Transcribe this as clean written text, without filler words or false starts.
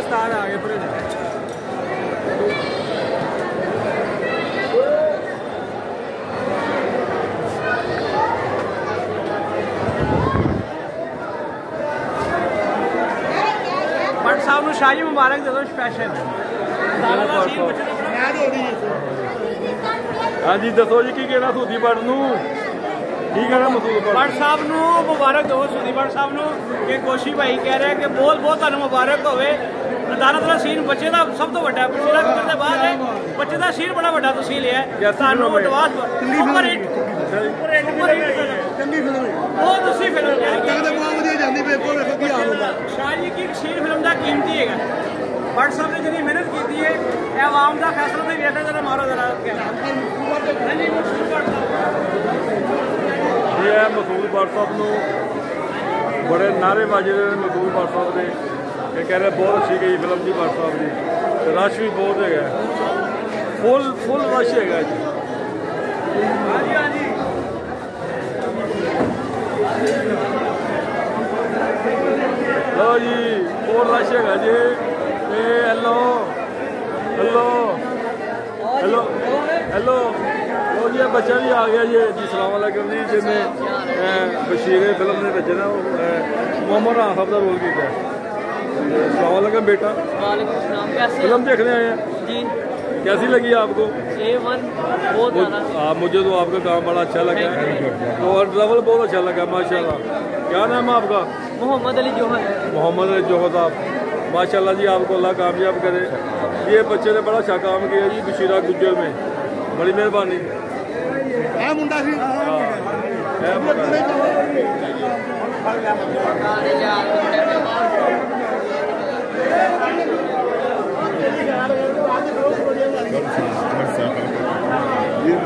Star आ गए पूरे भट्ट साहब शाही मुबारक दे दो स्पेशल। हाँ जी दसो जी की कहना सूदी भट्ट नूं की कहना मसूद भट्ट साहब नूं मुबारक दो सूदी भट्ट साहब नूं कि कोशी भाई कह रहे हैं कि बहुत बहुत तुहानूं मुबारक होवे। अदालत का सीन बच्चे का सब तो वड्डा पिछला फिल्म के बाद है बच्चे का सीन बड़ा वड्डा तसील है सानू एडवांस सुपर हिट चंगी फिल्म बहुत अच्छी फिल्म है शाह जी की सीन फिल्म का कीमती है भट्ट साहब ने जितनी मेहनत की है आवाम का फैसला तो वेखा जरा मारो जरा ये मसूद भट्ट साहब नूं बड़े नारे बाजे मसूद भट्ट साहब ने कह रहे बहुत अच्छी गई फिल्म जी भट्ट साहब की रश भी बहुत है फुल रश है जी। हाँ जी हाँ जी लो जी बहुत रश है जी। हेलो हेलो हेलो हेलो लो जी बच्चा भी आ गया जी सलाम वालेकुम जी जिन्हें बशीर फिल्म ने बच्चे ना मोहम्मद राना साहब का रोल किया। सलाम बेटा फिल्म देखने आए हैं जी कैसी लगी आपको? A1 बहुत मुझे तो आपका काम बड़ा अच्छा लगा और ट्रैवल बहुत अच्छा लगा माशाल्लाह। क्या नाम है आपका? मोहम्मद अली जोहर। मोहम्मद अली जोहर साहब माशाल्लाह जी आपको अल्लाह कामयाब करे। ये बच्चे ने बड़ा अच्छा काम किया जी बशीरा गुज्जर में बड़ी मेहरबानी। ये